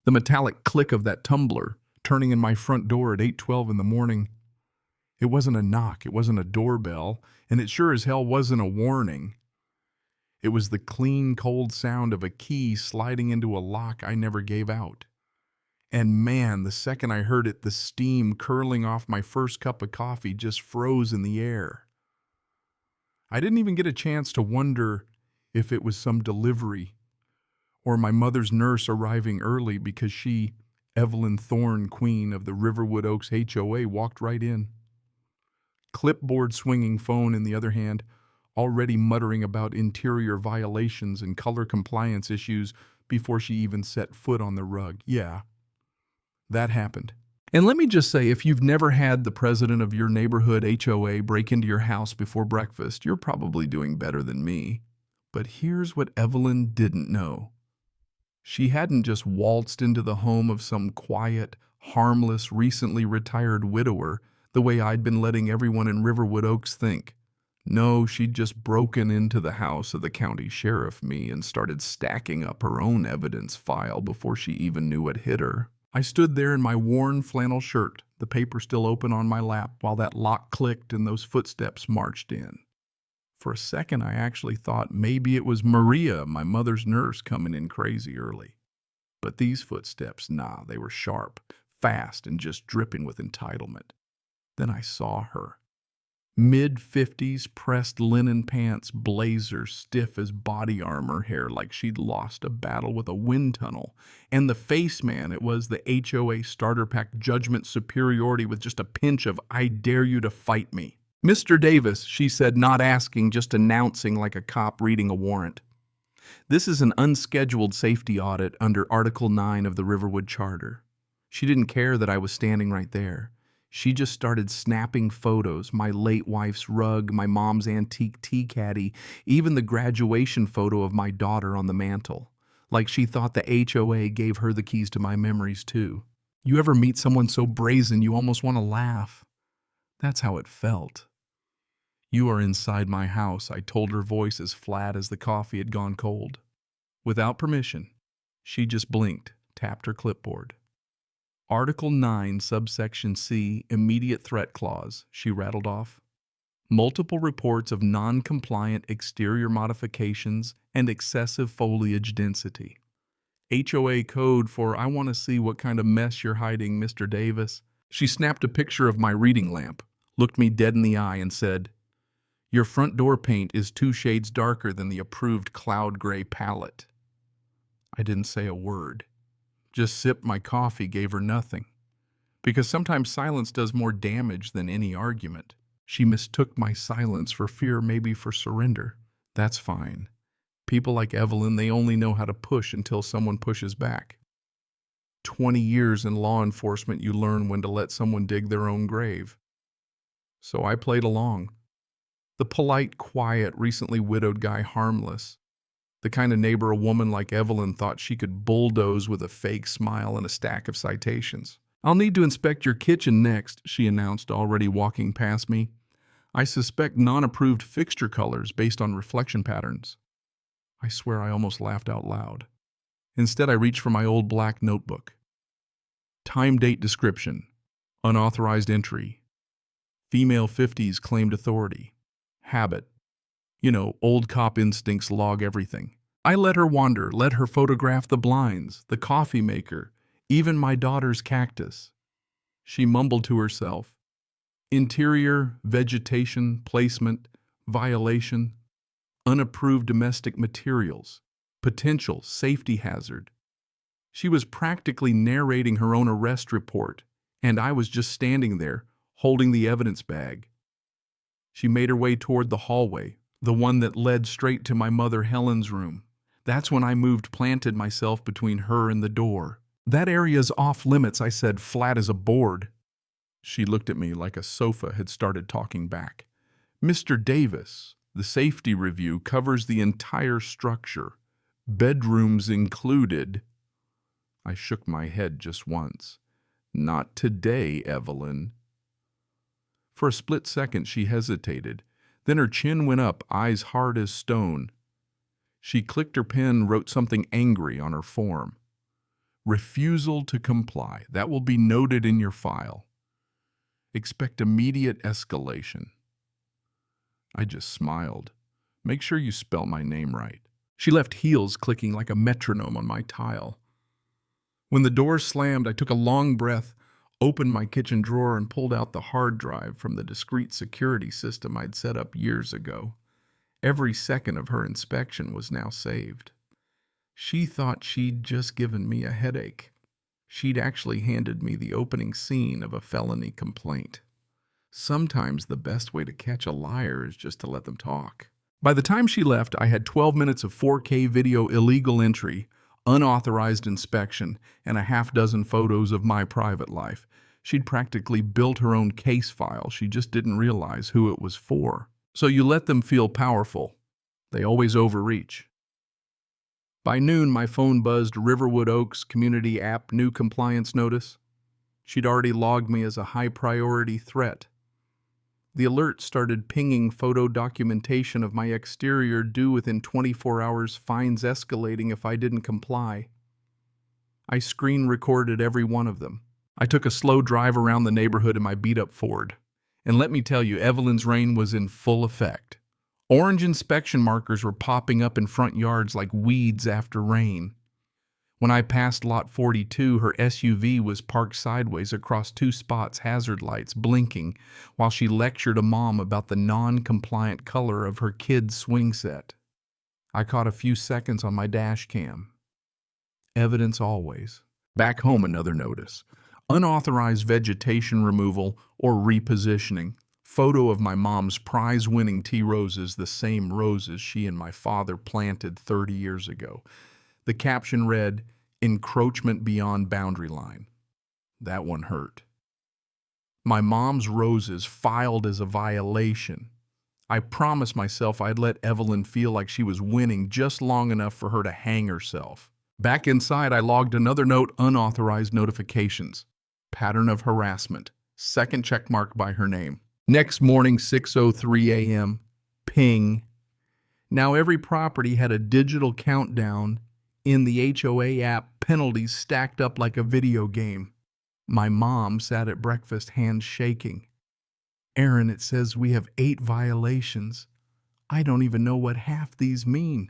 The metallic click of that tumbler turning in my front door at 8:12 in the morning. It wasn't a knock, it wasn't a doorbell, and it sure as hell wasn't a warning. It was the clean, cold sound of a key sliding into a lock I never gave out. And man, the second I heard it, the steam curling off my first cup of coffee just froze in the air. I didn't even get a chance to wonder if it was some delivery or my mother's nurse arriving early because she, Evelyn Thorne, queen of the Riverwood Oaks HOA, walked right in. Clipboard swinging phone in the other hand, already muttering about interior violations and color compliance issues before she even set foot on the rug. Yeah, that happened. And let me just say, if you've never had the president of your neighborhood HOA break into your house before breakfast, you're probably doing better than me. But here's what Evelyn didn't know. She hadn't just waltzed into the home of some quiet, harmless, recently retired widower the way I'd been letting everyone in Riverwood Oaks think. No, she'd just broken into the house of the county sheriff, me, and started stacking up her own evidence file before she even knew what hit her. I stood there in my worn flannel shirt, the paper still open on my lap, while that lock clicked and those footsteps marched in. For a second, I actually thought maybe it was Maria, my mother's nurse, coming in crazy early. But these footsteps, nah, they were sharp, fast, and just dripping with entitlement. Then I saw her. Mid-50s, pressed linen pants, blazer, stiff as body armor, hair like she'd lost a battle with a wind tunnel. And the face, man, it was the HOA starter pack judgment superiority with just a pinch of I dare you to fight me. Mr. Davis, she said, not asking, just announcing like a cop reading a warrant. This is an unscheduled safety audit under Article 9 of the Riverwood Charter. She didn't care that I was standing right there. She just started snapping photos, my late wife's rug, my mom's antique tea caddy, even the graduation photo of my daughter on the mantle. Like she thought the HOA gave her the keys to my memories too. You ever meet someone so brazen you almost want to laugh? That's how it felt. You are inside my house, I told her, voice as flat as the coffee had gone cold. Without permission, she just blinked, tapped her clipboard. Article 9, subsection C, immediate threat clause, she rattled off. Multiple reports of non-compliant exterior modifications and excessive foliage density. HOA code for I want to see what kind of mess you're hiding, Mr. Davis. She snapped a picture of my reading lamp, looked me dead in the eye and said, your front door paint is 2 shades darker than the approved cloud gray palette. I didn't say a word. Just sipped my coffee, gave her nothing. Because sometimes silence does more damage than any argument. She mistook my silence for fear, maybe for surrender. That's fine. People like Evelyn, they only know how to push until someone pushes back. 20 years in law enforcement, you learn when to let someone dig their own grave. So I played along. The polite, quiet, recently widowed guy, harmless. The kind of neighbor a woman like Evelyn thought she could bulldoze with a fake smile and a stack of citations. I'll need to inspect your kitchen next, she announced, already walking past me. I suspect non-approved fixture colors based on reflection patterns. I swear I almost laughed out loud. Instead, I reached for my old black notebook. Time date description. Unauthorized entry. Female 50s claimed authority. Habit. You know, old cop instincts log everything. I let her wander, let her photograph the blinds, the coffee maker, even my daughter's cactus. She mumbled to herself. Interior, vegetation, placement, violation, unapproved domestic materials, potential safety hazard. She was practically narrating her own arrest report, and I was just standing there, holding the evidence bag. She made her way toward the hallway, the one that led straight to my mother Helen's room. That's when I planted myself between her and the door. That area's off limits, I said, flat as a board. She looked at me like a sofa had started talking back. Mr. Davis, the safety review covers the entire structure, bedrooms included. I shook my head just once. Not today, Evelyn. For a split second, she hesitated. Then her chin went up, eyes hard as stone. She clicked her pen, wrote something angry on her form. Refusal to comply. That will be noted in your file. Expect immediate escalation. I just smiled. Make sure you spell my name right. She left heels clicking like a metronome on my tile. When the door slammed, I took a long breath, opened my kitchen drawer, and pulled out the hard drive from the discreet security system I'd set up years ago. Every second of her inspection was now saved. She thought she'd just given me a headache. She'd actually handed me the opening scene of a felony complaint. Sometimes the best way to catch a liar is just to let them talk. By the time she left, I had 12 minutes of 4K video illegal entry, unauthorized inspection, and a half dozen photos of my private life. She'd practically built her own case file. She just didn't realize who it was for. So you let them feel powerful. They always overreach. By noon, my phone buzzed Riverwood Oaks Community App new compliance notice. She'd already logged me as a high-priority threat. The alert started pinging photo documentation of my exterior due within 24 hours, fines escalating if I didn't comply. I screen recorded every one of them. I took a slow drive around the neighborhood in my beat-up Ford. And let me tell you, Evelyn's reign was in full effect. Orange inspection markers were popping up in front yards like weeds after rain. When I passed Lot 42, her SUV was parked sideways across 2 spots, hazard lights blinking, while she lectured a mom about the non-compliant color of her kid's swing set. I caught a few seconds on my dash cam. Evidence always. Back home, another notice. Unauthorized vegetation removal or repositioning. Photo of my mom's prize-winning tea roses, the same roses she and my father planted 30 years ago. The caption read, "Encroachment beyond boundary line." That one hurt. My mom's roses filed as a violation. I promised myself I'd let Evelyn feel like she was winning just long enough for her to hang herself. Back inside, I logged another note, unauthorized notifications. Pattern of harassment. Second checkmark by her name. Next morning, 6:03 a.m. Ping. Now every property had a digital countdown in the HOA app, penalties stacked up like a video game. My mom sat at breakfast, hands shaking. "Aaron, it says we have 8 violations. I don't even know what half these mean."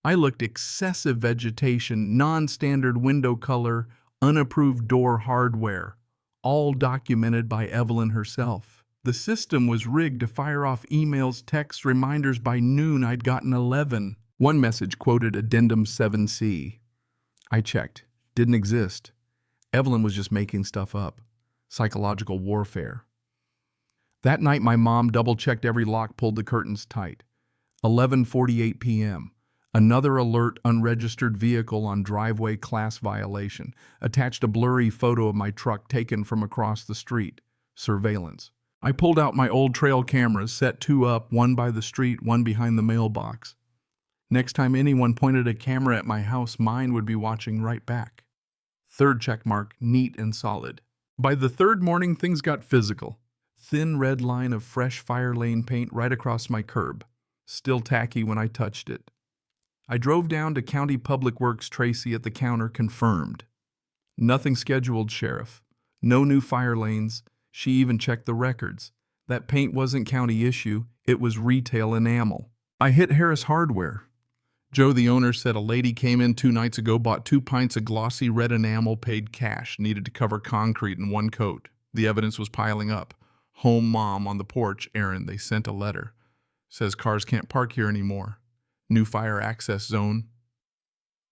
I looked: excessive vegetation, non-standard window color, unapproved door hardware, all documented by Evelyn herself. The system was rigged to fire off emails, texts, reminders. By noon, I'd gotten 11. One message quoted Addendum 7C. I checked. Didn't exist. Evelyn was just making stuff up. Psychological warfare. That night, my mom double-checked every lock, pulled the curtains tight. 11:48 p.m. Another alert: unregistered vehicle on driveway, class violation. Attached a blurry photo of my truck taken from across the street. Surveillance. I pulled out my old trail cameras, set 2 up, one by the street, one behind the mailbox. Next time anyone pointed a camera at my house, mine would be watching right back. Third checkmark, neat and solid. By the third morning, things got physical. Thin red line of fresh fire lane paint right across my curb. Still tacky when I touched it. I drove down to County Public Works. Tracy at the counter confirmed. Nothing scheduled, Sheriff. No new fire lanes. She even checked the records. That paint wasn't county issue, it was retail enamel. I hit Harris Hardware. Joe, the owner, said a lady came in 2 nights ago, bought 2 pints of glossy red enamel, paid cash, needed to cover concrete in 1 coat. The evidence was piling up. Home mom on the porch. Aaron, they sent a letter. Says cars can't park here anymore. New fire access zone.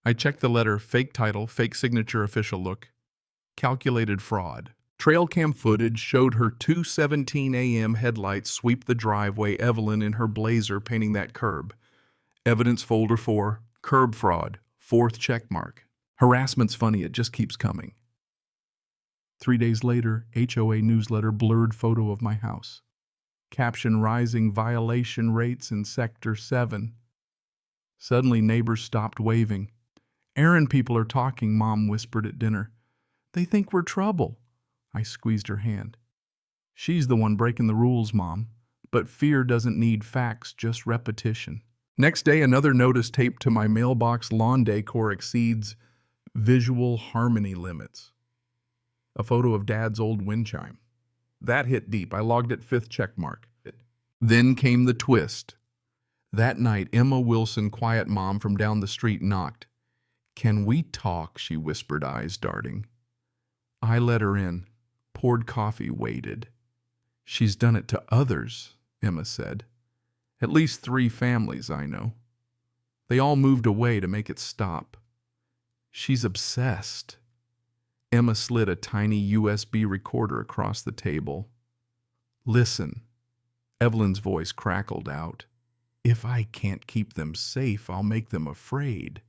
I checked the letter, fake title, fake signature, official look. Calculated fraud. Trail cam footage showed her 2:17 a.m. headlights sweep the driveway, Evelyn in her blazer painting that curb. Evidence folder 4, curb fraud, 4th checkmark. Harassment's funny, it just keeps coming. 3 days later, HOA newsletter, blurred photo of my house. Caption: rising violation rates in Sector 7. Suddenly neighbors stopped waving. "Aaron, people are talking," Mom whispered at dinner. "They think we're trouble." I squeezed her hand. "She's the one breaking the rules, Mom. But fear doesn't need facts, just repetition." Next day, another notice taped to my mailbox: lawn decor exceeds Visual harmony limits. A photo of Dad's old wind chime. That hit deep. I logged it 5th check mark. Then came the twist. That night, Emma Wilson, quiet mom from down the street, knocked. "Can we talk?" she whispered, eyes darting. I let her in, poured coffee, waited. "She's done it to others," Emma said. "At least 3 families I know. They all moved away to make it stop. She's obsessed." Emma slid a tiny USB recorder across the table. "Listen," Evelyn's voice crackled out. "If I can't keep them safe, I'll make them afraid.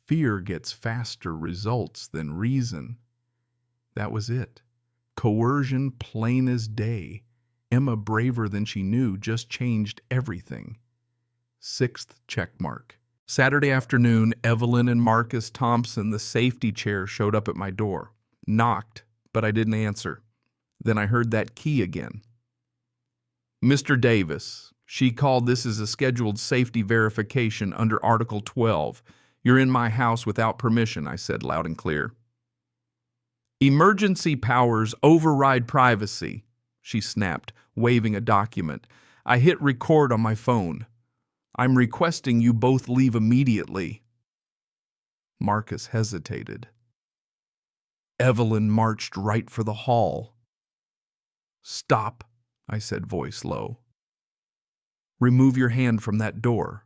Fear gets faster results than reason." That was it. Coercion, plain as day. Emma, braver than she knew, just changed everything. 6th check mark. Saturday afternoon, Evelyn and Marcus Thompson, the safety chair, showed up at my door. Knocked, but I didn't answer. Then I heard that key again. "Mr. Davis," she called, "this is a scheduled safety verification under Article 12. You're in my house without permission," I said loud and clear. "Emergency powers override privacy," she snapped, waving a document. I hit record on my phone. "I'm requesting you both leave immediately." Marcus hesitated. Evelyn marched right for the hall. "Stop," I said, voice low. "Remove your hand from that door."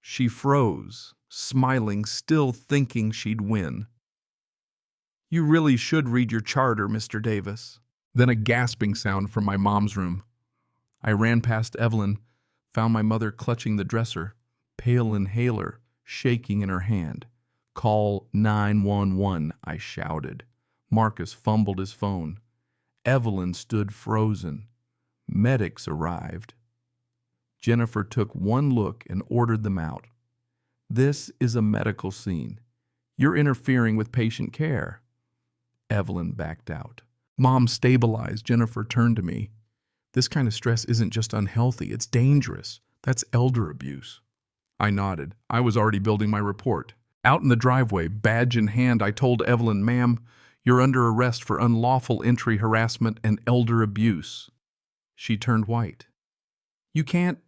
She froze, smiling, still thinking she'd win. "You really should read your charter, Mr. Davis." Then a gasping sound from my mom's room. I ran past Evelyn, found my mother clutching the dresser, pale inhaler shaking in her hand. "Call 911, I shouted. Marcus fumbled his phone. Evelyn stood frozen. Medics arrived. Jennifer took one look and ordered them out. "This is a medical scene. You're interfering with patient care." Evelyn backed out. Mom stabilized. Jennifer turned to me. "This kind of stress isn't just unhealthy, it's dangerous. That's elder abuse." I nodded. I was already building my report. Out in the driveway, badge in hand, I told Evelyn, "Ma'am, you're under arrest for unlawful entry, harassment, and elder abuse." She turned white. "You can't—"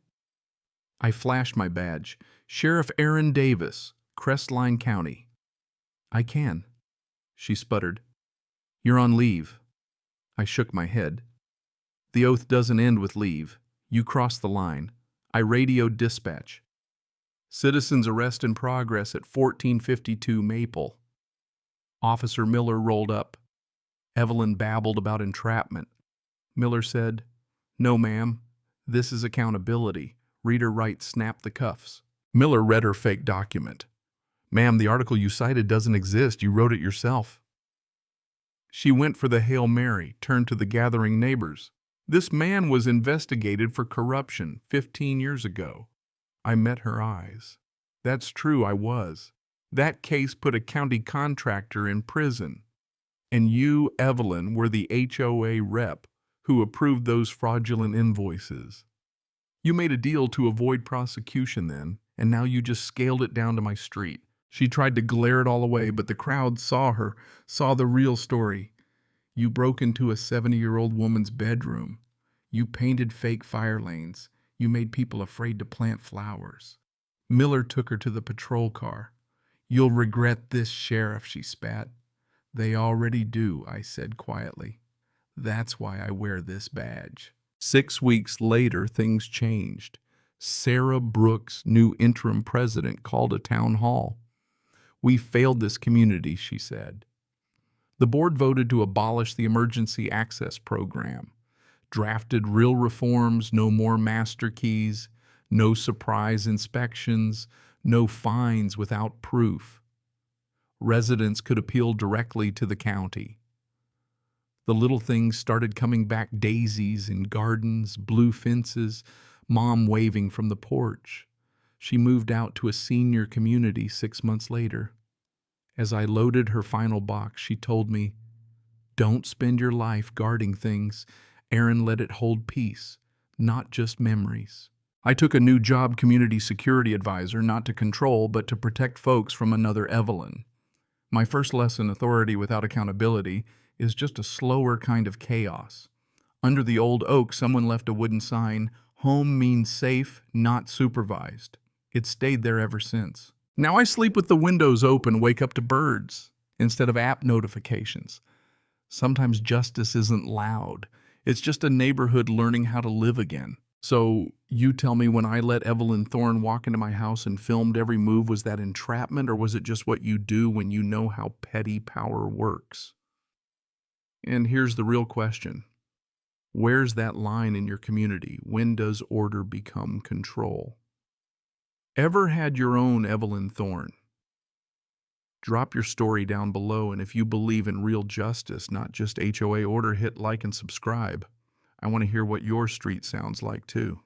I flashed my badge. "Sheriff Aaron Davis, Crestline County." "I can." She sputtered. "You're on leave." I shook my head. "The oath doesn't end with leave. You crossed the line." I radioed dispatch. "Citizen's arrest in progress at 1452 Maple." Officer Miller rolled up. Evelyn babbled about entrapment. Miller said, "No, ma'am. This is accountability. Reader right, snap the cuffs." Miller read her fake document. "Ma'am, the article you cited doesn't exist. You wrote it yourself." She went for the Hail Mary, turned to the gathering neighbors. "This man was investigated for corruption 15 years ago." I met her eyes. "That's true, I was. That case put a county contractor in prison. And you, Evelyn, were the HOA rep who approved those fraudulent invoices. You made a deal to avoid prosecution then, and now you just scaled it down to my street." She tried to glare it all away, but the crowd saw her, saw the real story. "You broke into a 70-year-old woman's bedroom. You painted fake fire lanes. You made people afraid to plant flowers." Miller took her to the patrol car. "You'll regret this, Sheriff," she spat. "They already do," I said quietly. "That's why I wear this badge." 6 weeks later, things changed. Sarah Brooks, new interim president, called a town hall. "We failed this community," she said. The board voted to abolish the emergency access program, drafted real reforms, no more master keys, no surprise inspections, no fines without proof. Residents could appeal directly to the county. The little things started coming back: daisies in gardens, blue fences, Mom waving from the porch. She moved out to a senior community 6 months later. As I loaded her final box, she told me, "Don't spend your life guarding things. Aaron, let it hold peace, not just memories." I took a new job, community security advisor, not to control, but to protect folks from another Evelyn. My first lesson, authority without accountability, is just a slower kind of chaos. Under the old oak, someone left a wooden sign, "Home means safe, not supervised." It's stayed there ever since. Now I sleep with the windows open, wake up to birds instead of app notifications. Sometimes justice isn't loud. It's just a neighborhood learning how to live again. So you tell me, when I let Evelyn Thorne walk into my house and filmed every move, was that entrapment, or was it just what you do when you know how petty power works? And here's the real question. Where's that line in your community? When does order become control? Ever had your own Evelyn Thorne? Drop your story down below, and if you believe in real justice, not just HOA order, hit like and subscribe. I want to hear what your street sounds like too.